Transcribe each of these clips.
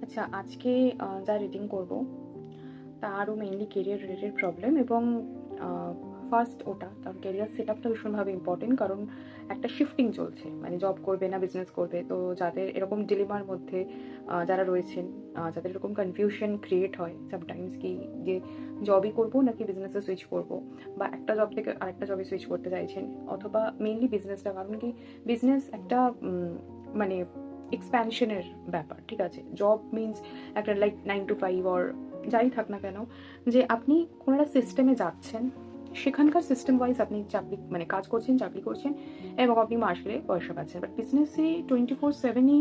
আচ্ছা, আজকে যা রিডিং করব তা আরও মেইনলি কেরিয়ার রিলেটেড প্রবলেম এবং ফার্স্ট ওটা, কারণ কেরিয়ার সেট আপটা ভীষণভাবে ইম্পর্টেন্ট, কারণ একটা শিফটিং চলছে, মানে জব করবে না বিজনেস করবে। তো যাদের এরকম ডিলেমার মধ্যে যারা রয়েছেন, যাদের এরকম কনফিউশন ক্রিয়েট হয় সামটাইমস কি যে জবই করবো নাকি বিজনেসে সুইচ করব, বা একটা জব থেকে আরেকটা জবে সুইচ করতে চাইছেন, অথবা মেইনলি বিজনেসটা, কারণ কি বিজনেস একটা মানে এক্সপ্যানশনের ব্যাপার, ঠিক আছে। জব মিনস একটা লাইক 9 to 5 অর যাই থাক না কেন, যে আপনি কোনো একটা সিস্টেমে যাচ্ছেন, সেখানকার সিস্টেম ওয়াইজ আপনি চাকরি মানে কাজ করছেন, চাকরি করছেন এবং আপনি মাস গেলে পয়সা পাচ্ছেন। বাট বিজনেসে 24/7ই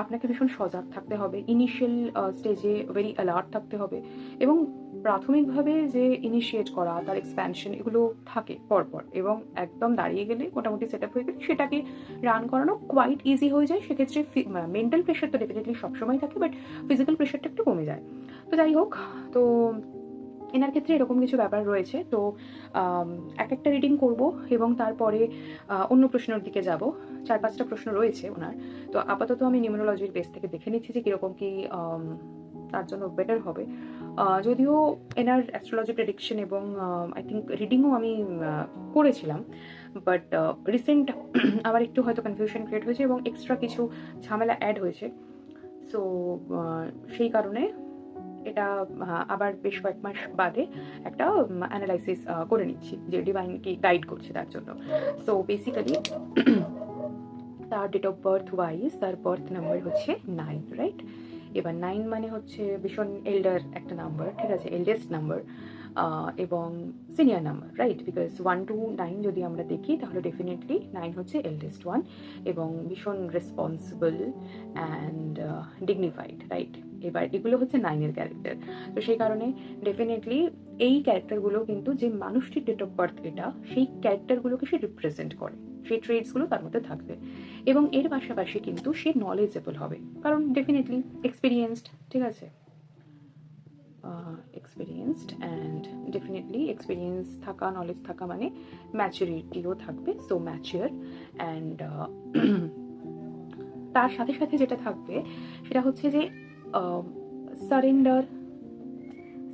আপনাকে ভীষণ সজাগ থাকতে হবে, ইনিশিয়াল স্টেজে ভেরি অ্যালার্ট থাকতে হবে, এবং প্রাথমিকভাবে যে ইনিশিয়েট করা, তার এক্সপ্যানশন, এগুলো থাকে পরপর, এবং একদম দাঁড়িয়ে গেলে, মোটামুটি সেট আপ হয়ে গেলে সেটাকে রান করানো কোয়াইট ইজি হয়ে যায়। সেক্ষেত্রে মেন্টাল প্রেশার তো ডেফিনেটলি সবসময় থাকে, বাট ফিজিক্যাল প্রেশারটা একটু কমে যায়। তো যাই হোক, তো এনার ক্ষেত্রে এরকম কিছু ব্যাপার রয়েছে। তো এক একটা রিডিং করব এবং তারপরে অন্য প্রশ্নের দিকে যাব। 4-5টা প্রশ্ন রয়েছে ওনার। তো আপাতত আমি নিউমেরোলজির বেস থেকে দেখে নিচ্ছি যে কীরকম কী তার জন্য বেটার হবে। যদিও এনার অ্যাস্ট্রোলজি প্রেডিকশন এবং আই থিঙ্ক রিডিংও আমি করেছিলাম, বাট রিসেন্ট আবার একটু হয়তো কনফিউশন ক্রিয়েট হয়েছে এবং এক্সট্রা কিছু ঝামেলা অ্যাড হয়েছে। সো সেই কারণে এটা আবার বেশ কয়েক মাস বাদে একটা অ্যানালাইসিস করে নিচ্ছি, যে ডিভাইন কি গাইড করছে তার জন্য। সো বেসিক্যালি তার ডেট অফ বার্থ ওয়াইজ তার বার্থ নাম্বার হচ্ছে 9, রাইট? এবার 9 মানে হচ্ছে ভীষণ এল্ডার একটা নাম্বার, ঠিক আছে, এল্ডেস্ট নাম্বার এবং senior number, right? Because 1 to 9 যদি আমরা দেখি তাহলে ডেফিনেটলি 9 হচ্ছে এল্ডেস্ট ওয়ান এবং ভীষণ রেসপন্সিবল অ্যান্ড ডিগনিফাইড, রাইট? এবার এগুলো হচ্ছে 9-এর ক্যারেক্টার। তো সেই কারণে ডেফিনেটলি এই ক্যারেক্টারগুলো কিন্তু, যে মানুষটির ডেট অফ বার্থ এটা, সেই ক্যারেক্টারগুলোকে সে রিপ্রেজেন্ট করে, সেই ট্রেডসগুলো তার মধ্যে থাকবে। এবং এর পাশাপাশি কিন্তু সে নলেজেবল হবে, কারণ ডেফিনেটলি এক্সপিরিয়েন্সড, ঠিক আছে, এক্সপিরিয়েন্সড অ্যান্ড ডেফিনেটলি এক্সপিরিয়েন্স থাকা, নলেজ থাকা মানে ম্যাচুরিটিও থাকবে। সো ম্যাচিওর অ্যান্ড তার সাথে সাথে যেটা থাকবে সেটা হচ্ছে যে সারেন্ডার,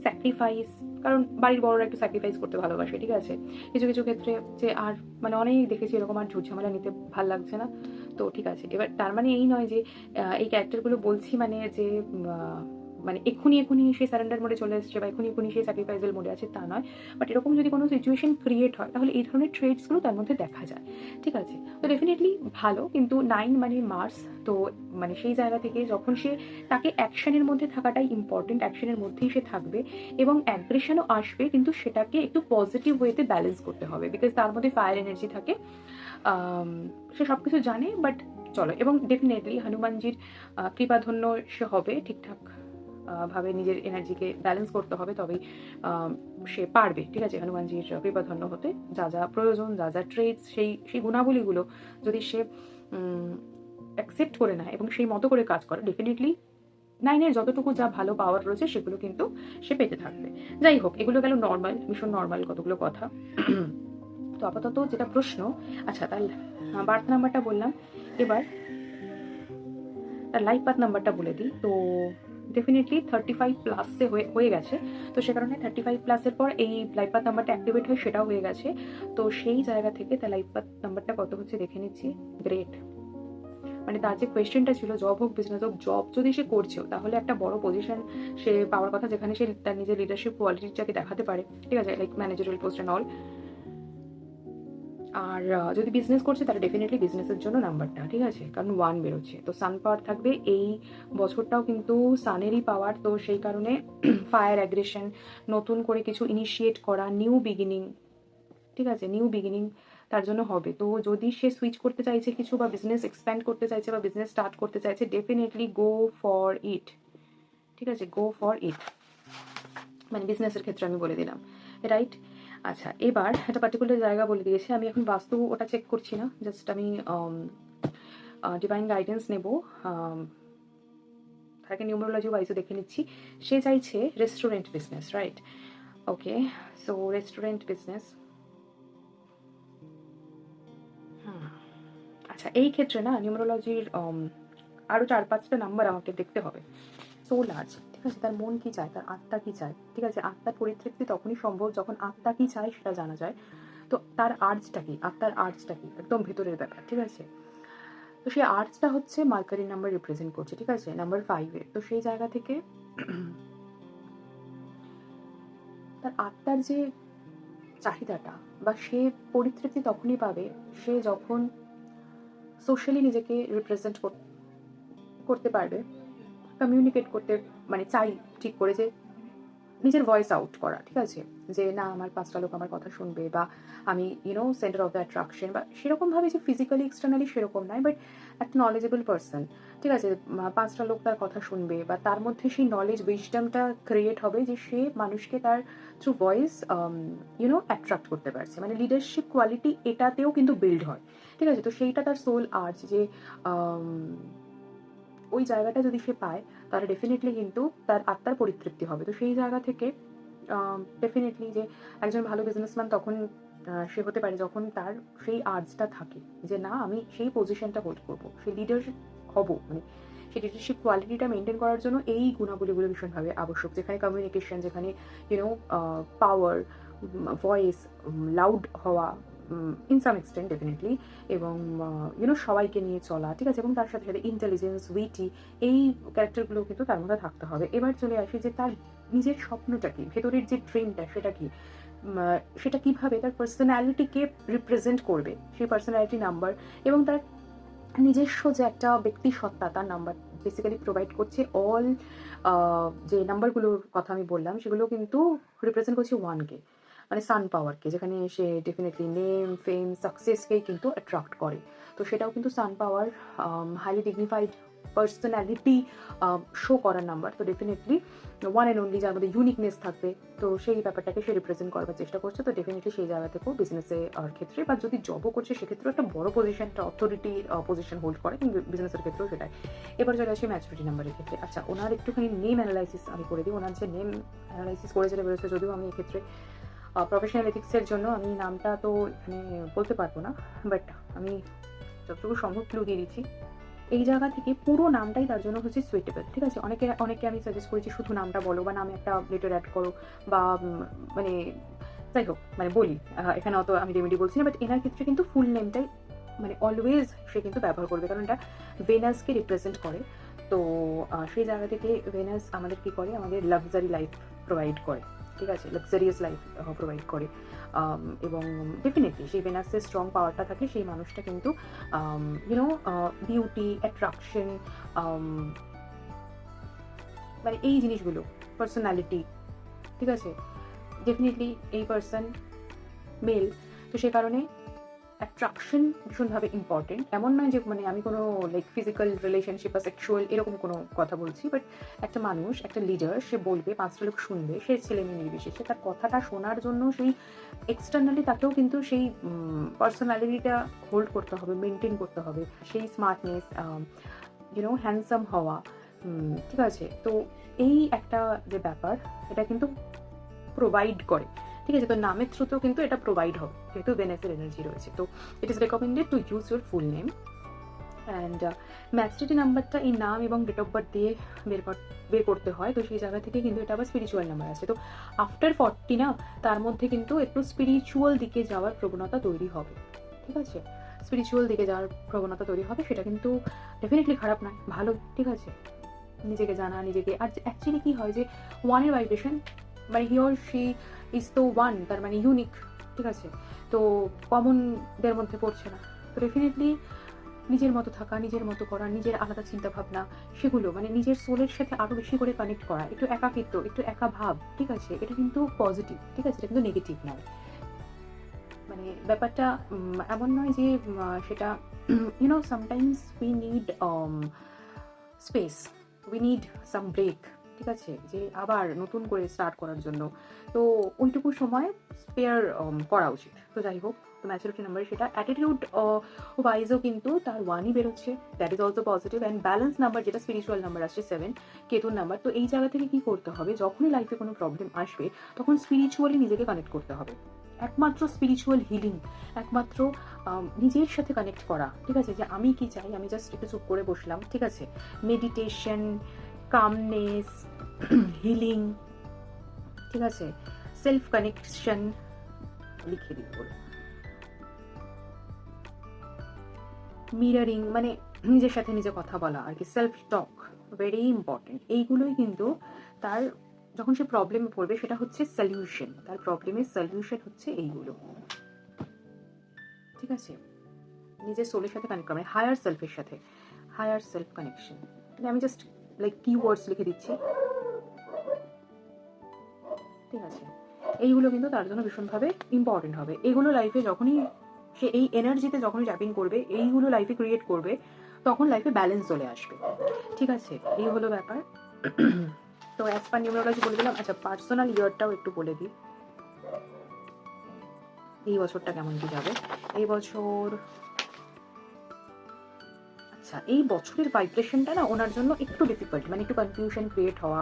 স্যাক্রিফাইস, কারণ বাড়ির বড়রা একটু স্যাক্রিফাইস করতে ভালোবাসে, ঠিক আছে। কিছু কিছু ক্ষেত্রে যে আর মানে অনেক দেখেছি এরকম, আর ঝুট ঝামেলা নিতে ভাল লাগছে না, তো ঠিক আছে। এবার তার মানে এই নয় যে এই ক্যারেক্টারগুলো বলছি মানে যে মানে এক্ষুনি সে সারেন্ডার মোডে চলে এসছে বা এক্ষুনি সে স্যাক্রিফাইসেল মোডে আছে, তা নয়। বাট এরকম যদি কোনো সিচুয়েশন ক্রিয়েট হয় তাহলে এই ধরনের ট্রেডসগুলো তার মধ্যে দেখা যায়, ঠিক আছে। তো ডেফিনেটলি ভালো, কিন্তু 9 মানে মার্স, তো মানে সেই জায়গা থেকে যখন সে, তাকে অ্যাকশনের মধ্যে থাকাটাই ইম্পর্টেন্ট, অ্যাকশনের মধ্যেই সে থাকবে এবং অ্যাগ্রেশনও আসবে, কিন্তু সেটাকে একটু পজিটিভ ওয়েতে ব্যালেন্স করতে হবে, বিকজ তার মধ্যে ফায়ার এনার্জি থাকে। সে সব কিছু জানে, বাট চলো। এবং ডেফিনেটলি হনুমানজির কৃপাধন্য সে হবে, ঠিকঠাক ভাবে নিজের এনার্জিকে ব্যালেন্স করতে হবে, তবেই সে পারবে, ঠিক আছে, হনুমানজির কৃপাধন্য হতে। যা যা প্রয়োজন, যা যা ট্রেডস, সেই গুণাবলীগুলো যদি সে অ্যাকসেপ্ট করে নেয় এবং সেই মতো করে কাজ করে, ডেফিনেটলি 9-এর যতটুকু যা ভালো পাওয়ার রয়েছে সেগুলো কিন্তু সে পেতে থাকবে। যাই হোক, এগুলো গেল নর্মাল, ভীষণ নর্মাল কতগুলো কথা। তো আপাতত যেটা প্রশ্ন, আচ্ছা তার বার্থ নাম্বারটা বললাম, এবার তার লাইফ পাথ নাম্বারটা বলে দিই। তো ডেফিনেটলি 35+ হয়ে গেছে, তো সে কারণে 35+-এর পর এই লাইফ পাথ নাম্বারটা অ্যাক্টিভেট হয়, সেটাও হয়ে গেছে। তো সেই জায়গা থেকে তার লাইফ পাথ নাম্বারটা কত হচ্ছে দেখে নিচ্ছি। গ্রেট, মানে তার যে কোয়েশ্চেনটা ছিল জব হোক বিজনেস হোক, জব যদি সে করছেও তাহলে একটা বড় পজিশন সে পাওয়ার কথা, যেখানে সে তার নিজের লিডারশিপ কোয়ালিটিটাকে দেখাতে পারে, ঠিক আছে, লাইক ম্যানেজারাল পোস্ট অ্যান্ড অল। আর যদি বিজনেস করছে তাহলে ডেফিনেটলি বিজনেসের জন্য নাম্বারটা, ঠিক আছে, কারণ 1 বেরোচ্ছে। তো সান পাওয়ার থাকবে, এই বছরটাও কিন্তু সানেরই পাওয়ার, তো সেই কারণে ফায়ার, অ্যাগ্রেশন, নতুন করে কিছু ইনিশিয়েট করা, নিউ বিগিনিং, ঠিক আছে, নিউ বিগিনিং তার জন্য হবে। তো যদি সে সুইচ করতে চাইছে কিছু, বা বিজনেস এক্সপ্যান্ড করতে চাইছে, বা বিজনেস স্টার্ট করতে চাইছে, ডেফিনেটলি গো ফর ইট, ঠিক আছে, গো ফর ইট, মানে বিজনেসের ক্ষেত্রে আমি বলে দিলাম, রাইট? আচ্ছা, এবার একটা পার্টিকুলার জায়গা বলে দিয়েছে, আমি এখন বাস্তু ওটা চেক করছি না, জাস্ট আমি ডিভাইন গাইডেন্স নেব, তাকে নিউমেরোলজি ওয়াইজও দেখে নিচ্ছি। সে চাইছে রেস্টুরেন্ট বিজনেস, রাইট? ওকে, সো রেস্টুরেন্ট বিজনেস। আচ্ছা, এই ক্ষেত্রে না নিউমেরোলজির আরও 4-5টা নাম্বার আমাকে দেখতে হবে। সোল আর্জ, ঠিক আছে, তার মন কি চায়, তার আত্মা কি চায়, ঠিক আছে। আত্মার পরিতৃপ্তি তখনই সম্ভব যখন আত্মা কি চায় সেটা জানা যায়। তো তার আর্জটা কি, আত্মার আর্জটা কি, একদম ভেতরের ব্যাপার, ঠিক আছে। তো সেই আর্জটা হচ্ছে মার্কারি নাম্বার রিপ্রেজেন্ট করছে, ঠিক আছে, নাম্বার 5-এ। তো সেই জায়গা থেকে তার আত্মার যে চাহিদাটা বা সে পরিতৃপ্তি তখনই পাবে সে যখন সোশ্যালি নিজেকে রিপ্রেজেন্ট করতে পারবে, কমিউনিকেট করতে, মানে চাই ঠিক করে যে নিজের ভয়েস আউট করা, ঠিক আছে, যে না আমার 5টা লোক আমার কথা শুনবে, বা আমি সেন্টার অফ দ্য অ্যাট্রাকশন, বা সেরকমভাবে যে ফিজিক্যালি এক্সটার্নালি সেরকম নয়, বাট একটা নলেজেবল পার্সন, ঠিক আছে, 5টা লোক তার কথা শুনবে, বা তার মধ্যে সেই নলেজ উইজডমটা ক্রিয়েট হবে যে সে মানুষকে তার থ্রু ভয়েস অ্যাট্রাক্ট করতে পারছে, মানে লিডারশিপ কোয়ালিটি এটাতেও কিন্তু বিল্ড হয়, ঠিক আছে। তো সেইটা তার সোল আর্ট, যে ওই জায়গাটা যদি সে পায় তাহলে ডেফিনেটলি কিন্তু তার আত্মার পরিতৃপ্তি হবে। তো সেই জায়গা থেকে ডেফিনেটলি যে একজন ভালো বিজনেসম্যান তখন সে হতে পারে যখন তার সেই আর্জটা থাকে যে না আমি সেই পজিশনটা হোল্ড করবো, সেই লিডার হব, মানে সেই লিডারশিপ কোয়ালিটিটা মেনটেন করার জন্য এই গুণাবলীগুলো ভীষণভাবে আবশ্যক, যেখানে কমিউনিকেশন, যেখানে পাওয়ার, ভয়েস, লাউড হওয়া, ইন সাম এক্সটেন্ট ডেফিনেটলি, এবং সবাইকে নিয়ে চলা, ঠিক আছে, এবং তার সাথে সাথে ইন্টেলিজেন্স, উইটি, এই ক্যারেক্টারগুলো কিন্তু তার মধ্যে থাকতে হবে। এবার চলে আসি যে তার নিজের স্বপ্নটা কি, ভেতরের যে ড্রিমটা সেটা কি, সেটা কিভাবে তার পার্সোনালিটিকে রিপ্রেজেন্ট করবে, সেই পার্সোনালিটি নাম্বার, এবং তার নিজস্ব যে একটা ব্যক্তি সত্তা তার নাম্বার বেসিক্যালি প্রোভাইড করছে। অল যে নাম্বারগুলোর কথা আমি বললাম সেগুলো কিন্তু রিপ্রেজেন্ট করছে 1কে, মানে সান পাওয়ারকে, যেখানে সে ডেফিনেটলি নেম, ফেম, সাকসেসকেই কিন্তু অ্যাট্রাক্ট করে। তো সেটাও কিন্তু সান পাওয়ার, হাইলি ডিগনিফাইড পার্সোনালিটি শো করার নাম্বার। তো ডেফিনেটলি ওয়ান অ্যান্ড অনলি, যার মধ্যে ইউনিকনেস থাকবে, তো সেই ব্যাপারটাকে সে রিপ্রেজেন্ট করবার চেষ্টা করছে। তো ডেফিনেটলি সেই জায়গা থেকেও বিজনেসে ক্ষেত্রে, বা যদি জবও করছে সেক্ষেত্রেও একটা বড় পজিশন, একটা অথরিটি পজিশন হোল্ড করে, কিন্তু বিজনেসের ক্ষেত্রেও সেটাই। এবার চলে আসি ম্যাচুরিটি নাম্বারের ক্ষেত্রে। আচ্ছা, ওনার একটুখানি নেম অ্যানালাইসিস আমি করে দিই। ওনার যে নেম অ্যানালাইসিস করে যেটা বেরোচ্ছে, যদিও আমি এক্ষেত্রে প্রফেশনাল এথিক্সের জন্য আমি নামটা তো এখানে বলতে পারবো না, বাট আমি যতটুকু সম্ভব ক্লু দিয়ে দিচ্ছি। এই জায়গা থেকে পুরো নামটাই তার জন্য হচ্ছে সুইটেবল, ঠিক আছে। অনেকে আমি সাজেস্ট করেছি শুধু নামটা বলো, বা নামে একটা লেটার অ্যাড করো, বা মানে যাই হোক, মানে বলি, এখানে অত আমি রেমেডি বলছি না, বাট এনার ক্ষেত্রে কিন্তু ফুল নেমটাই মানে অলওয়েজ সে কিন্তু ব্যবহার করবে, কারণ এটা ভেনাসকে রিপ্রেজেন্ট করে। তো সেই জায়গা থেকে ভেনাস আমাদের কী করে, আমাদের লাক্সারি লাইফ প্রোভাইড করে, ঠিক আছে, লাক্সারিয়াস লাইফ প্রোভাইড করে, এবং ডেফিনেটলি সেই ভেনাসের স্ট্রং পাওয়ারটা থাকে, সেই মানুষটা কিন্তু বিউটি, অ্যাট্রাকশন, মানে এই জিনিসগুলো, পার্সোনালিটি, ঠিক আছে, ডেফিনেটলি এই পার্সন মেল, তো সে কারণে অ্যাট্রাকশন ভীষণভাবে ইম্পর্টেন্ট। এমন নয় যে মানে আমি কোনো লাইক ফিজিক্যাল রিলেশনশিপ বা সেক্সুয়াল এরকম কোনো কথা বলছি, বাট একটা মানুষ, একটা লিডার, সে বলবে, 5টা লোক শুনবে, সে ছেলে মেয়ে নির্বিশেষে তার কথাটা শোনার জন্য সেই এক্সটার্নালি তাকেও কিন্তু সেই পার্সোনালিটিটা হোল্ড করতে হবে, মেনটেন করতে হবে, সেই স্মার্টনেস, হ্যান্ডসাম হওয়া, ঠিক আছে। তো এই একটা যে ব্যাপার, এটা কিন্তু প্রোভাইড করে, ঠিক আছে। তো নামের থ্রুতেও কিন্তু এটা প্রোভাইড হবে, যেহেতু ভেনাসের এনার্জি রয়েছে। তো it is recommended to use your full name and maturity নাম্বারটা এই নাম এবং ডেট অফ বার্থ দিয়ে বের করতে হয়। তো সেই জায়গা থেকে কিন্তু এটা আবার স্পিরিচুয়াল নাম্বার আছে। তো আফটার 40 না, তার মধ্যে কিন্তু একটু স্পিরিচুয়াল দিকে যাওয়ার প্রবণতা তৈরি হবে, ঠিক আছে, স্পিরিচুয়াল দিকে যাওয়ার প্রবণতা তৈরি হবে। সেটা কিন্তু ডেফিনেটলি খারাপ নয়, ভালো, ঠিক আছে। নিজেকে জানা, নিজেকে, আর অ্যাকচুয়ালি কী হয় যে 1-এর ভাইব্রেশন, মানে হি অর শি ইজ তো 1, তার মানে ইউনিক, ঠিক আছে, তো কমনদের মধ্যে পড়ছে না। তো ডেফিনেটলি নিজের মতো থাকা, নিজের মতো করা, নিজের আলাদা চিন্তাভাবনা, সেগুলো মানে নিজের সোলের সাথে আরও বেশি করে কানেক্ট করা, একটু একাকিত্ব, একটু একা ভাব, ঠিক আছে, এটা কিন্তু পজিটিভ, ঠিক আছে, এটা কিন্তু নেগেটিভ নয়। মানে ব্যাপারটা এমন নয় যে সেটা sometimes we need space, we need some break, ঠিক আছে, যে আবার নতুন করে স্টার্ট করার জন্য, তো ওইটুকু সময় স্পেয়ার করা উচিত। তো যাই হোক, তো ম্যাচুরিটি নাম্বারে সেটা অ্যাটিটিউড ওয়াইজও কিন্তু তার 1ই বেরোচ্ছে, that is also positive. And balance number যেটা স্পিরিচুয়াল নাম্বার আসছে 7, কেতুর নাম্বার। তো এই জায়গা থেকে কি করতে হবে, যখনই লাইফে কোনো প্রবলেম আসবে তখন স্পিরিচুয়ালি নিজেকে কানেক্ট করতে হবে। একমাত্র স্পিরিচুয়াল হিলিং, একমাত্র নিজের সাথে কানেক্ট করা, ঠিক আছে, যে আমি কি চাই, আমি জাস্ট একটু চুপ করে বসলাম, ঠিক আছে, মেডিটেশন, কামনেস, হিলিং, ঠিক আছে, সেলফ কানেকশন, লিখে দিই বলে, মিরারিং মানে নিজের সাথে নিজে কথা বলা আর কি, সেলফ টক, ভেরি ইম্পর্টেন্ট। এইগুলোই কিন্তু তার যখন সে প্রবলেমে পড়বে সেটা হচ্ছে সলিউশন, তার প্রবলেমের সলিউশন হচ্ছে এইগুলো, ঠিক আছে। নিজের সোলের সাথে কানেক্ট করা, মানে হায়ার সেলফের সাথে, হায়ার সেলফ কানেকশন। মানে আমি জাস্ট লাইক কিওয়ার্ডস লিখে দিচ্ছি, ঠিক আছে। এইগুলো কিন্তু তার জন্য ভীষণভাবে ইম্পর্টেন্ট হবে। এগুলো লাইফে যখনই সে এই এনার্জিতে যখনই ট্যাপিং করবে, এইগুলো লাইফে ক্রিয়েট করবে, তখন লাইফে ব্যালেন্স চলে আসবে, ঠিক আছে। এই হলো ব্যাপার। তো অ্যাজ পার নিউমেরোলজি বলে দিলাম। আচ্ছা, পার্সোনাল ইয়ারটাও একটু বলে দিই, এই বছরটা কেমন কি যাবে। এই বছর, আচ্ছা, এই বছরের ভাইব্রেশনটা না ওনার জন্য একটু ডিফিকাল্ট, মানে একটু কনফিউশন ক্রিয়েট হওয়া,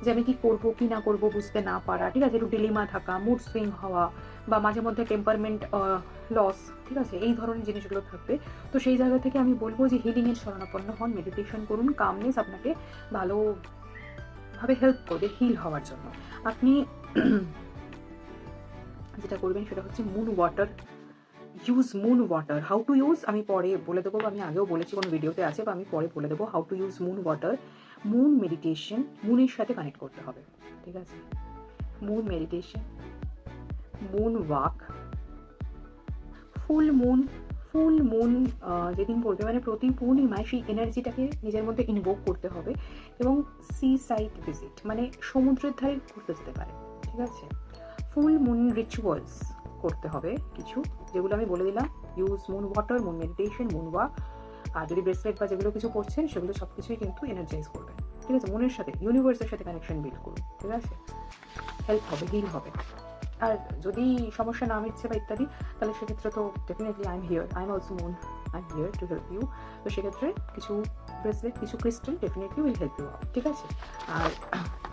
যে আমি কি করবো কি না করবো বুঝতে না পারা, ঠিক আছে, একটু ডিলিমা থাকা, মুড সুইং হওয়া, বা মাঝে মধ্যে টেম্পারমেন্ট লস, ঠিক আছে, এই ধরনের জিনিসগুলো থাকবে। তো সেই জায়গা থেকে আমি বলবো যে হিলিংয়ের শরণাপন্ন হন, মেডিটেশন করুন, কামনেস আপনাকে ভালোভাবে হেল্প করবে হিল হওয়ার জন্য। আপনি যেটা করবেন সেটা হচ্ছে moon water, use moon water. How to use আমি পরে বলে দেবো, আমি আগেও বলেছি কোনো ভিডিওতে আছে, বা আমি পরে বলে দেবো how to use moon water. Moon meditation, মুনের সাথে কানেক্ট করতে হবে, ঠিক আছে, moon meditation, moon walk, full moon, full moon যেদিন পড়বে মানে প্রতি পূর্ণিমায় সেই এনার্জিটাকে নিজের মধ্যে ইনভোক করতে হবে। এবং সি সাইড ভিজিট, মানে সমুদ্রের ধারে ঘুরতে যেতে পারে, ঠিক আছে। ফুল মুন রিচুয়ালস করতে হবে কিছু, যেগুলো আমি বলে দিলাম, use moon water, moon meditation, moon walk. আর যদি ব্রেসলেট বা যেগুলো কিছু পড়ছেন সেগুলো সব কিছুই কিন্তু এনার্জাইজ করবে, ঠিক আছে। মনের সাথে, ইউনিভার্সের সাথে কানেকশন বিল্ড করুন, ঠিক আছে, হেল্প হবে, হিল হবে। আর যদি সমস্যা না মিটছে বা ইত্যাদি, তাহলে সেক্ষেত্রে তো definitely I am here, I am also moon, I am here to help you. তো সেক্ষেত্রে কিছু ব্রেসলেট, কিছু crystal definitely will help you out, ঠিক আছে। আর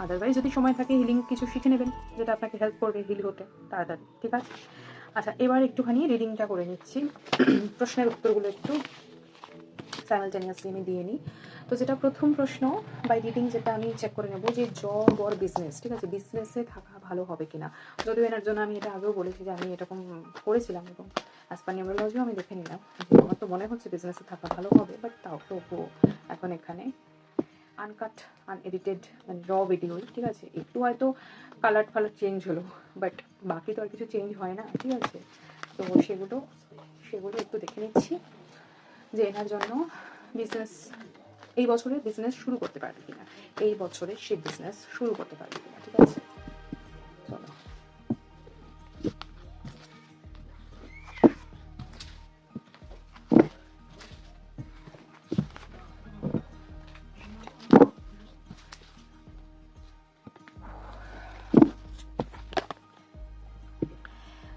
আদারওয়াইজ যদি সময় থাকে হিলিং কিছু শিখে নেবেন, যেটা আপনাকে হেল্প করবে হিল হতে তাড়াতাড়ি, ঠিক আছে। আচ্ছা, এবার একটুখানি রিডিংটা করে নিচ্ছি, প্রশ্নের উত্তরগুলো একটু সাইমালটেনিয়াসলি আমি দিয়ে নিই। তো যেটা প্রথম প্রশ্ন বাই রিডিং, যেটা আমি চেক করে নেবো যে জব অর বিজনেস, ঠিক আছে, বিজনেসে থাকা ভালো হবে কিনা। যদিও এনার জন্য আমি এটা আগেও বলেছি যে আমি এরকম করেছিলাম, এবং অ্যাজ পার নিউমেরোলজিও আমি দেখে নিলাম যে আমার তো মনে হচ্ছে বিজনেসে থাকা ভালো হবে, বাট তাও তো এখন এখানে আনকাট, আনএডিটেড, মানে র ভিডিওই, ঠিক আছে। একটু হয়তো কালার ফালার চেঞ্জ হলো, বাট বাকি তো আর কিছু চেঞ্জ হয় না, ঠিক আছে। তো সেগুলো একটু দেখে নিচ্ছি যে এনার জন্য বিজনেস, এই বছরে বিজনেস শুরু করতে পারবে কিনা, এই বছরে সে বিজনেস শুরু করতে পারবে কিনা, ঠিক আছে। চলো,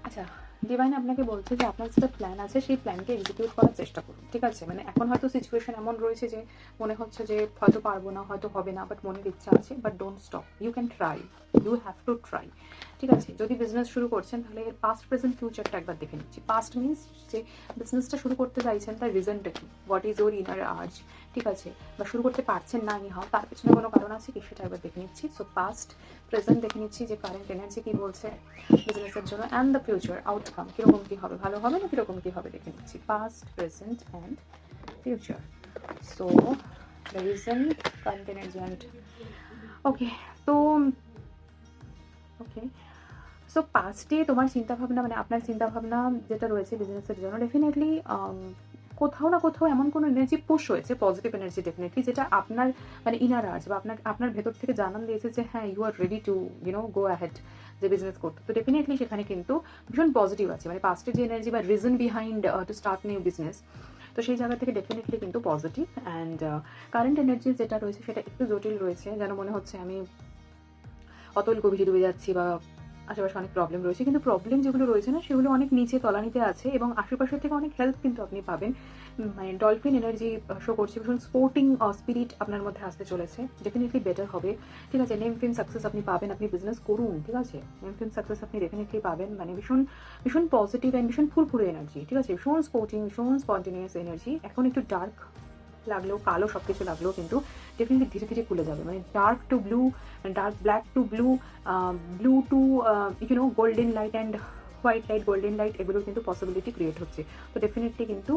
আচ্ছা, ডিভাইন আপনাকে বলছে যে আপনার যেটা প্ল্যান আছে সেই প্ল্যানকে এক্সিকিউট করার চেষ্টা করুন, ঠিক আছে। মানে এখন হয়তো সিচুয়েশন এমন রয়েছে যে মনে হচ্ছে যে হয়তো পারবো না, হয়তো হবে না, বাট মনের ইচ্ছা আছে, but don't stop, you can try, you have to try, ঠিক আছে। যদি বিজনেস শুরু করছেন তাহলে এর পাস্ট প্রেজেন্ট ফিউচারটা একবার দেখে নিচ্ছি। পাস্ট মিনস যে বিজনেসটা শুরু করতে চাইছেন তার রিজনটা কি, what is or inner urge, ঠিক আছে, বা শুরু করতে পারছেন না নি হাও, তার পেছনে কোনো কারণ আছে কি সেটা একবার দেখে নিচ্ছি। সো পাস্ট, প্রেজেন্ট দেখে নিচ্ছি যে কারেন্ট এনার্জি কি বলছে বিজনেসের জন্য, অ্যান্ড দ্য ফিউচার আউটকাম কীরকম কী হবে, ভালো হবে না কীরকম কী হবে দেখে নিচ্ছি। Past, present and future. So the reason, current energy and okay. তো ওকে, সো পাস্টে তোমার চিন্তাভাবনা, মানে আপনার চিন্তাভাবনা যেটা রয়েছে বিজনেসের জন্য, ডেফিনেটলি কোথাও না কোথাও এমন কোনো এনার্জি পুশ হয়েছে, পজিটিভ এনার্জি ডেফিনেটলি, যেটা আপনার মানে ইনার আর্জ বা আপনার ভেতর থেকে জানান দিয়েছে যে হ্যাঁ you are ready to go ahead, যে বিজনেস করতে। তো ডেফিনেটলি সেখানে কিন্তু ভীষণ পজিটিভ আছে, মানে পাস্টের যে এনার্জি বা reason behind to start new business, তো সেই জায়গা থেকে ডেফিনেটলি কিন্তু পজিটিভ। অ্যান্ড কারেন্ট এনার্জি যেটা রয়েছে সেটা একটু জটিল রয়েছে, যেন মনে হচ্ছে আমি অতল গভীরে ডুবে যাচ্ছি বা আশেপাশে অনেক প্রবলেম রয়েছে, কিন্তু প্রবলেম যেগুলো রয়েছে না সেগুলো অনেক নিচে তলানিতে আছে এবং আশেপাশের থেকে অনেক হেল্প কিন্তু আপনি পাবেন। মানে ডলফিন এনার্জি শো করছে, ভীষণ স্পোর্টিং স্পিরিট আপনার মধ্যে আসতে চলেছে, ডেফিনেটলি বেটার হবে। ঠিক আছে, নেম ফেম সাকসেস আপনি পাবেন, আপনি বিজনেস করুন, ঠিক আছে, নেম ফেম সাকসেস আপনি ডেফিনেটলি পাবেন। মানে ভীষণ ভীষণ পজিটিভ অ্যান্ড ভীষণ ফুরফুরে এনার্জি, ঠিক আছে, ভীষণ স্পোর্টিং, ভীষণ স্পন্টেনিয়াস এনার্জি। এখন একটু ডার্ক লাগলেও, কালো সব কিছু লাগলেও কিন্তু ডেফিনেটলি ধীরে ধীরে খুলে যাবে। মানে dark to blue, dark black to blue, blue to golden light and white light, golden light, এগুলোর কিন্তু পসিবিলিটি ক্রিয়েট হচ্ছে। তো ডেফিনেটলি কিন্তু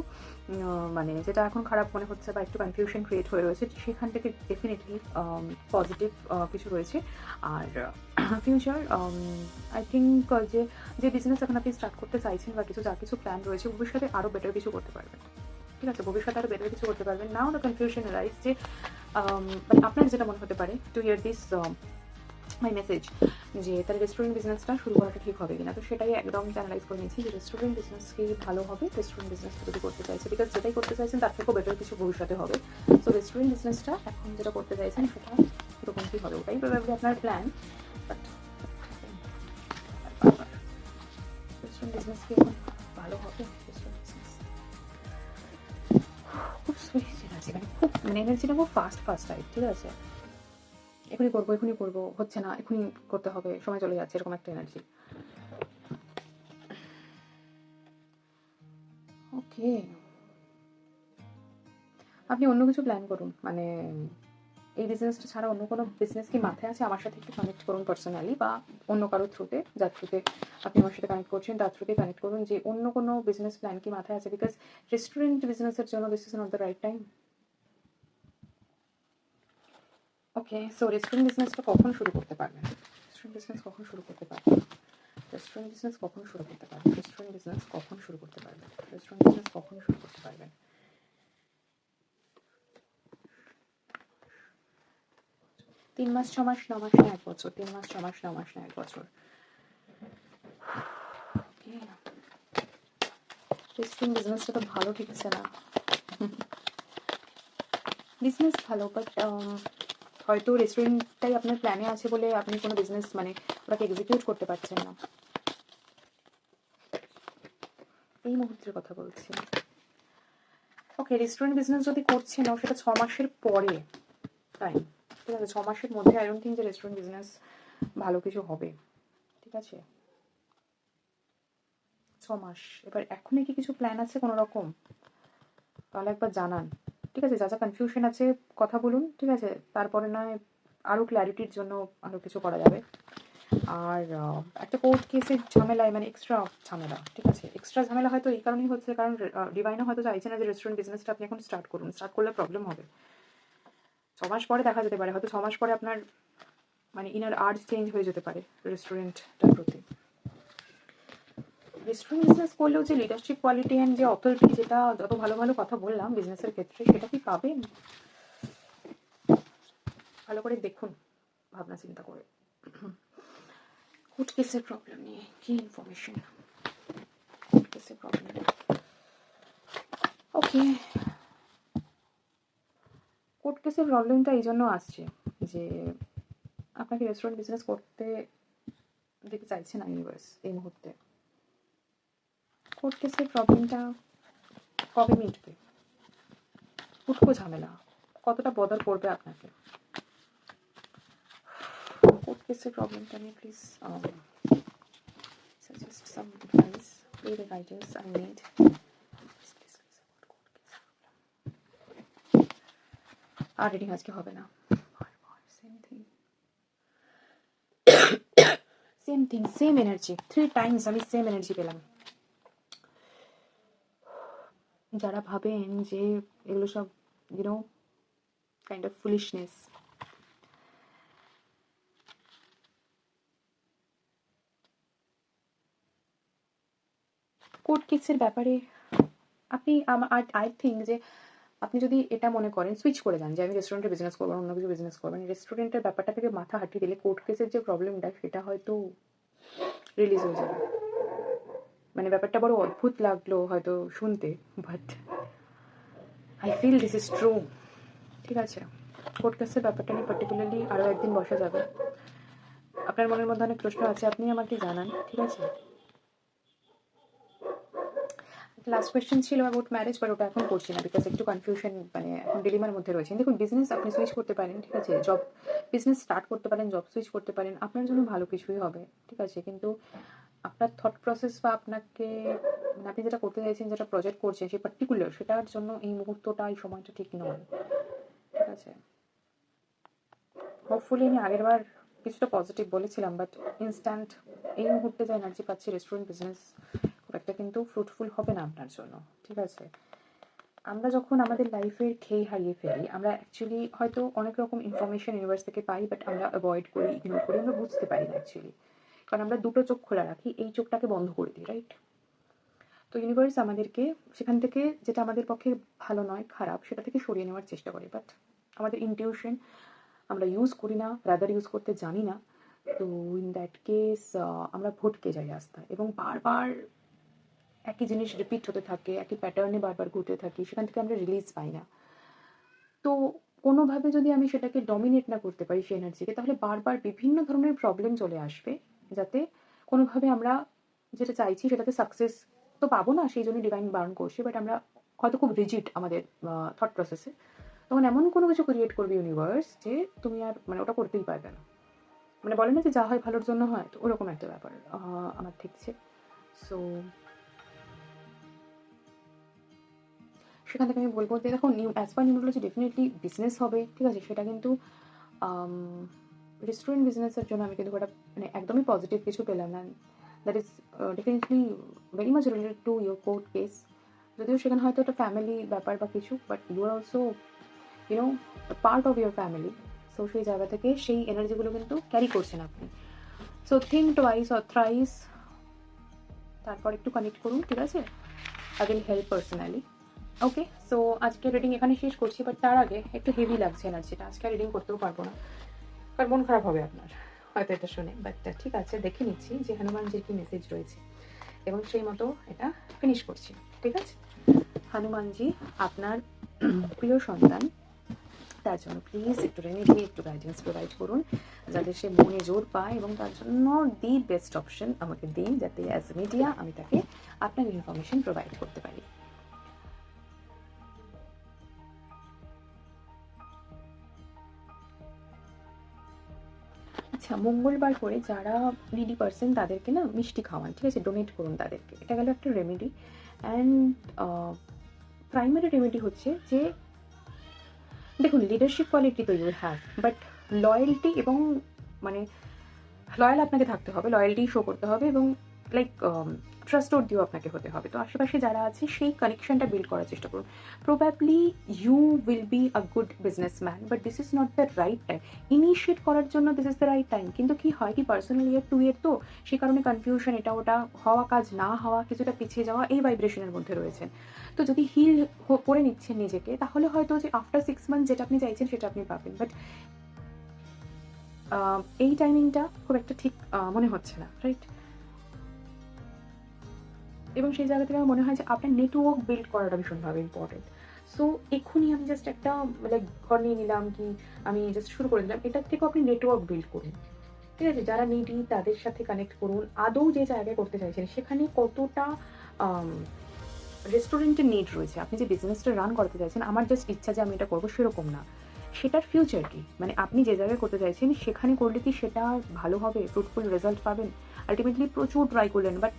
মানে যেটা এখন খারাপ মনে হচ্ছে বা একটু কনফিউশন ক্রিয়েট হয়ে রয়েছে, সেখান থেকে ডেফিনেটলি পজিটিভ কিছু রয়েছে। আর ফিউচার আই থিঙ্ক যে বিজনেস এখন আপনি স্টার্ট করতে চাইছেন বা যা কিছু প্ল্যান রয়েছে, ভবিষ্যতে আরও বেটার কিছু করতে পারবেন। ঠিক আছে, ভবিষ্যতে আরও বেটার কিছু করতে পারবেন। নাও দ্য কনফিউশন রাইজ যে মানে আপনার যেটা মনে হতে পারে to hear this my message, যে তার রেস্টুরেন্ট বিজনেসটা শুরু করাটা ঠিক হবে কিনা। তো সেটাই একদম চ্যানেলাইজ করে নিয়েছি যে রেস্টুরেন্ট বিজনেস কি ভালো হবে, রেস্টুরেন্ট বিজনেসটা যদি করতে চাইছে, বিকজ যেটাই করতে চাইছেন তার থেকেও বেটার কিছু ভবিষ্যতে হবে। সো রেস্টুরেন্ট বিজনেসটা এখন যেটা করতে চাইছেন সেটা এরকম কি হবে, ওটাই প্রবাবলি আপনার প্ল্যান। বাট রেস্টুরেন্ট বিজনেস কি এখন ভালো হবে? রেস্টুরেন্ট বিজনেস খুব সুইচ এনার্জি, মানে খুব এনার্জিটা খুব ফাস্ট টাইপ, ঠিক আছে, এখনই করবো, হচ্ছে না, এখনই করতে হবে, সময় চলে যাচ্ছে, এরকম একটা এনার্জি। ওকে, আপনি অন্য কিছু প্ল্যান করুন। মানে এই বিজনেসটা ছাড়া অন্য কোনো বিজনেস কি মাথায় আছে? আমার সাথে একটু কানেক্ট করুন পার্সোনালি, বা অন্য কারো থ্রুতে, যার থ্রুতে আপনি আমার সাথে কানেক্ট করছেন তার থ্রুতে কানেক্ট করুন, যে অন্য কোনো বিজনেস প্ল্যান কি মাথায় আছে, বিকজ রেস্টুরেন্ট বিজনেসের জন্য this is not the right time. Okay, so restaurant বিজনেসটা কখন শুরু করতে পারবেন? রেস্টুরেন্ট বিজনেস কখন শুরু করতে পারবেন? রেস্টুরেন্ট বিজনেস কখন শুরু করতে পারবেন? রেস্টুরেন্ট বিজনেস কখন শুরু করতে পারবেন? রেস্টুরেন্ট বিজনেস কখন শুরু করতে পারবেন? 3 মাস, 6 মাস, 9 মাস না 1 বছর? 3 মাস, 6 মাস, 9 মাস না 1 বছর? ওকে, রেস্টুরেন্ট বিজনেসটা তো ভালো ঠিকছে না। বিজনেস ভালো, বাট হয়তো রেস্টুরেন্টটাই আপনার প্ল্যানে আছে বলে আপনি কোনো বিজনেস মানে ওটাকে এক্সিকিউট করতে পারছেন না। এই মুহূর্তের কথা বলছি। ওকে, রেস্টুরেন্ট বিজনেস যদি করছেন সেটা 6 মাসের পরে টাইম, ঠিক আছে, 6 মাসের মধ্যে আই ডোন্ট থিঙ্ক যে রেস্টুরেন্ট বিজনেস ভালো কিছু হবে, ঠিক আছে, 6 মাস। এবার এখনই কি কিছু প্ল্যান আছে কোনো রকম? তাহলে একবার জানান, ঠিক আছে, যা যা কনফিউশন আছে কথা বলুন, ঠিক আছে, তারপরে নয় আরও ক্ল্যারিটির জন্য আরও কিছু করা যাবে। আর একটা কোর্ট কেসের ঝামেলায়, মানে এক্সট্রা ঝামেলা, ঠিক আছে, এক্সট্রা ঝামেলা হয়তো এই কারণেই হচ্ছে কারণ ডিভাইনও হয়তো চাইছে না যে রেস্টুরেন্ট বিজনেসটা আপনি এখন স্টার্ট করুন, স্টার্ট করলে প্রবলেম হবে। 6 মাস পরে দেখা যেতে পারে, হয়তো 6 মাস পরে আপনার মানে ইনার আর্টস চেঞ্জ হয়ে যেতে পারে রেস্টুরেন্টটার প্রতি। রেস্টুরেন্ট বিজনেস করলেও যে লিডারশিপ কোয়ালিটি অ্যান্ড যে অথরিটি, যেটা যত ভালো ভালো কথা বললাম বিজনেসের ক্ষেত্রে, সেটা কি পাবেন? ভালো করে দেখুন, ভাবনা চিন্তা করে। কোর্ট কেসের প্রবলেম নিয়ে কি ইনফরমেশন? কোর্ট কেসের প্রবলেম, ওকে, কোর্ট কেসের প্রবলেমটা এই জন্য আসছে যে আপনাকে রেস্টুরেন্ট বিজনেস করতে দিতে চাইছে না ইউনিভার্স এই মুহূর্তে। কোর্ট কেসের প্রবলেমটা কবে মিটবে? উঠকো ঝামেলা কতটা বদল করবে আপনাকে? কোর্ট কেসের প্রবলেমটা নিয়ে please suggest some advice, be the guidance I need. আর রিডিং আজকে হবে না, সেম এনার্জি 3 টাইমস, আমি সেম এনার্জি পেলাম। যারা ভাবেন যে এগুলো সব কাইন্ড অফ ফুলিশনেস, কোর্ট কেসের ব্যাপারে আপনি আই থিঙ্ক যে আপনি যদি এটা মনে করেন, সুইচ করে যান যে আমি রেস্টুরেন্টে বিজনেস করবেন, অন্য কিছু বিজনেস করবেন, রেস্টুরেন্টের ব্যাপারটা থেকে মাথা হাঁটিয়ে দিলে কোর্ট কেসের যে প্রবলেমটা সেটা হয়তো রিলিজ হয়ে যাবে। মানে ব্যাপারটা বড় অদ্ভুত লাগলো হয়তো শুনতে, but I feel this is true. ঠিক আছে, কোর্ট কেসের ব্যাপারটা নিয়ে পার্টিকুলারলি আরও একদিন বসা যাবে। আপনার মনের মধ্যে অনেক প্রশ্ন আছে, আপনি আমাকে জানান। ঠিক আছে, লাস্ট কোয়েশ্চেন ছিল অ্যাবাউট ম্যারেজ, বাট ওটা এখন করছি না বিকজ একটু কনফিউশন, মানে এখন ডিলিমার মধ্যে রয়েছে। দেখুন, বিজনেস আপনি সুইচ করতে পারেন, ঠিক আছে, জব বিজনেস স্টার্ট করতে পারেন, জব সুইচ করতে পারেন, আপনার জন্য ভালো কিছুই হবে। ঠিক আছে, কিন্তু আপনার থট প্রসেস বা আপনাকে আপনি যেটা করতে চাইছেন, যেটা প্রজেক্ট করছেন সেই পার্টিকুলার, সেটার জন্য এই মুহূর্তটা, এই সময়টা ঠিক নয়। ঠিক আছে, হোপফুলি আমি আগের বার কিছুটা পজিটিভ বলেছিলাম, বাট ইনস্ট্যান্ট এই মুহূর্তে যে এনার্জি পাচ্ছি রেস্টুরেন্ট বিজনেস খুব একটা কিন্তু ফ্রুটফুল হবে না আপনার জন্য। ঠিক আছে, আমরা যখন আমাদের লাইফের খেই হারিয়ে ফেলি, আমরা অ্যাকচুয়ালি হয়তো অনেক রকম ইনফরমেশন ইউনিভার্স থেকে পাই, বাট আমরা অ্যাভয়েড করি, ইগনোর করি, আমরা বুঝতে পারি না অ্যাকচুয়ালি, কারণ আমরা দুটো চোখ খোলা রাখি, এই চোখটাকে বন্ধ করে দিই, রাইট? তো ইউনিভার্স আমাদেরকে সেখান থেকে, যেটা আমাদের পক্ষে ভালো নয়, খারাপ, সেটা থেকে সরিয়ে নেওয়ার চেষ্টা করে, বাট আমাদের ইনটিউশন আমরা ইউজ করি না, রাদার ইউজ করতে জানি না। তো ইন দ্যাট কেস আমরা ভটকে যাই রাস্তায়, এবং বারবার একই জিনিস রিপিট হতে থাকে, একই প্যাটার্নে বারবার ঘুরতে থাকি, সেখান থেকে আমরা রিলিজ পাই না। তো কোনোভাবে যদি আমি সেটাকে ডমিনেট না করতে পারি সেই এনার্জিকে, তাহলে বারবার বিভিন্ন ধরনের প্রবলেম চলে আসবে, যাতে কোনোভাবে আমরা যেটা চাইছি সেটাতে সাকসেস তো পাবো না, সেই জন্য ডিভাইন বার্ন করছে, বাট আমরা হয়তো খুব রিজিড আমাদের থট প্রসেসে, তখন এমন কোনো কিছু ক্রিয়েট করবে ইউনিভার্স যে তুমি আর মানে ওটা করতেই পারবে না। মানে বলে না যে যা হয় ভালোর জন্য হয়, তো ওরকম একটা ব্যাপার আমার ঠিকছে। সো সেখান থেকে আমি বলবো যে দেখো, as per neurology definitely business হবে, ঠিক আছে, সেটা কিন্তু রেস্টুরেন্ট বিজনেসের জন্য আমি কিন্তু একটা মানে একদমই পজিটিভ কিছু পেলাম না। That is definitely very much related to your court case, যদিও সেখানে হয়তো একটা ফ্যামিলি ব্যাপার বা কিছু, but you are also you know part of your family. So সেই জায়গা থেকে সেই এনার্জিগুলো কিন্তু ক্যারি করছেন আপনি। So think twice or thrice, তারপর একটু কানেক্ট করুন, ঠিক আছে? I will help personally. Okay, so আজকে রিডিং এখানে শেষ করছি, বাট তার আগে একটু হেভি লাগছে এনার্জিটা, আজকে রিডিং করতেও পারবো না, কারণ মন খারাপ হবে আপনার হয়তো এটা শুনে, বাট ঠিক আছে, দেখে নিচ্ছি যে হনুমানজির কি মেসেজ রয়েছে, এবং সেই মতো এটা ফিনিশ করছি। ঠিক আছে, হনুমানজি আপনার প্রিয় সন্তান, তার জন্য প্লিজ একটু রেমেডি, একটু গাইডেন্স প্রোভাইড করুন, যাতে সে মনে জোর পায়, এবং তার জন্য দি বেস্ট অপশন আমাকে দিন, যাতে অ্যাজ এ মিডিয়া আমি তাকে আপনার ইনফরমেশন প্রোভাইড করতে পারি। আচ্ছা, মঙ্গলবার করে যারা নিডি পার্সন তাদেরকে না মিষ্টি খাওয়ান, ঠিক আছে, ডোনেট করুন তাদেরকে, এটা গেল একটা রেমেডি। অ্যান্ড প্রাইমারি রেমেডি হচ্ছে যে দেখুন, লিডারশিপ কোয়ালিটি তো ইউ হ্যাভ, বাট লয়্যালটি এবং মানে লয়াল আপনাকে থাকতে হবে, লয়্যালটি শো করতে হবে, এবং লাইক ট্রাস্টওয়ার্দিও আপনাকে হতে হবে। তো আশেপাশে যারা আছে সেই কানেকশনটা বিল্ড করার চেষ্টা করুন। Probably you will be a good businessman, but this is not the right time initiate করার জন্য। This is the right time, কিন্তু কি হয় কি, পার্সোনাল ইয়ার 2 এর তো, সেই কারণে কনফিউশন, এটা ওটা হওয়া কাজ না হওয়া, কিছুটা পিছিয়ে যাওয়া, এই ভাইব্রেশনের মধ্যে রয়েছেন। তো যদি হিল করে নিচ্ছেন নিজেকে, তাহলে হয়তো যে আফটার 6 মান্থ যেটা আপনি চাইছেন সেটা আপনি পাবেন, বাট এই টাইমিংটা খুব একটা ঠিক মনে হচ্ছে না, রাইট? এবং সেই জায়গা থেকে আমার মনে হয় যে আপনার নেটওয়ার্ক বিল্ড করাটা ভীষণভাবে ইম্পর্টেন্ট। সো এক্ষুনি আমি জাস্ট একটা লাইক ঘর নিয়ে নিলাম, কি আমি জাস্ট শুরু করে দিলাম, এটার থেকেও আপনি নেটওয়ার্ক বিল্ড করুন, ঠিক আছে? যারা নিডি তাদের সাথে কানেক্ট করুন, আদৌ যে জায়গায় করতে চাইছেন সেখানে কতটা রেস্টুরেন্টের নিড রয়েছে, আপনি যে বিজনেসটা রান করতে চাইছেন, আমার জাস্ট ইচ্ছা যে আমি এটা করবো সেরকম না, সেটার ফিউচার কি, মানে আপনি যে জায়গায় করতে চাইছেন সেখানে করলে কি সেটা ভালো হবে, ফ্রুটফুল রেজাল্ট পাবেন? আলটিমেটলি প্রচুর ট্রাই করলেন, বাট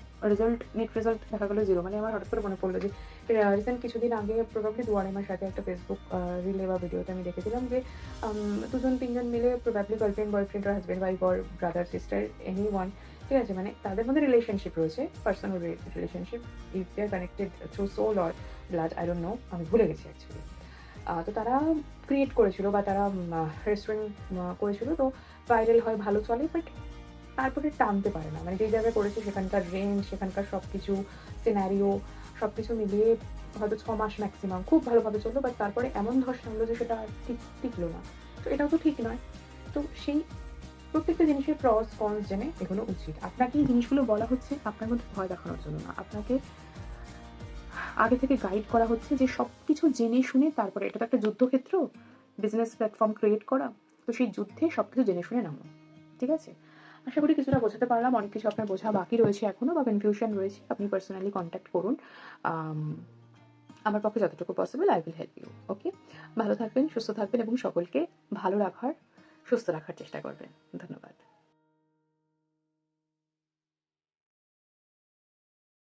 নেট রেজাল্ট দেখা গেলো জিরো। মানে আমার হঠাৎ করে মনে পড়লো যে রিসেন্ট কিছুদিন আগে প্রবাবলি 2-2.5 মাস আগে একটা ফেসবুক রিলে বা ভিডিওতে আমি দেখেছিলাম যে 2-3 জন মিলে প্রবাবলি গার্লফ্রেন্ড, বয়ফ্রেন্ড, আর হাজব্যান্ড ওয়াইফ, আর ব্রাদার সিস্টার, এনি ওয়ান, ঠিক আছে, মানে তাদের মধ্যে রিলেশনশিপ রয়েছে, personal relationship, if they are connected through soul or blood, I don't know, আমি ভুলে গেছি অ্যাকচুয়ালি। তো তারা ক্রিয়েট করেছিল বা তারা রেস্টুরেন্ট করেছিল, তো ভাইরাল হয়, ভালো চলে, বাট তারপরে টানতে পারে না, মানে যে জায়গায় করেছে সেখানকার রেন্ট, সেখানকার সব কিছু সিনারিও, সব কিছু মিলিয়ে হয়তো 6 মাস ম্যাক্সিমাম খুব ভালোভাবে চললো, বাট তারপরে এমন ধস নামলো যে সেটা ঠিক টিকলো না। তো এটাও তো ঠিক নয়। তো সেই প্রত্যেকটা জিনিসের প্রস কনস জেনে এগুলো উচিত। আপনাকে এই জিনিসগুলো বলা হচ্ছে আপনার মধ্যে ভয় দেখানোর জন্য না, আপনাকে আগে থেকে গাইড করা হচ্ছে যে সব কিছু জেনে শুনে তারপরে, এটা তো একটা যুদ্ধক্ষেত্র, বিজনেস প্ল্যাটফর্ম ক্রিয়েট করা, তো সেই যুদ্ধে সব কিছু জেনে শুনে নামো। ঠিক আছে? আশা করি কিছুটা বোঝাতে পারলাম। অনেক কিছু আপনার বোঝা বাকি রয়েছে এখনও বা কনফিউশন রয়েছে, আপনি পার্সোনালি কন্ট্যাক্ট করুন। আমার পক্ষে যতটুকু possible I will help you. Okay, ভালো থাকবেন, সুস্থ থাকবেন এবং সকলকে ভালো রাখার, সুস্থ রাখার চেষ্টা করবেন। ধন্যবাদ।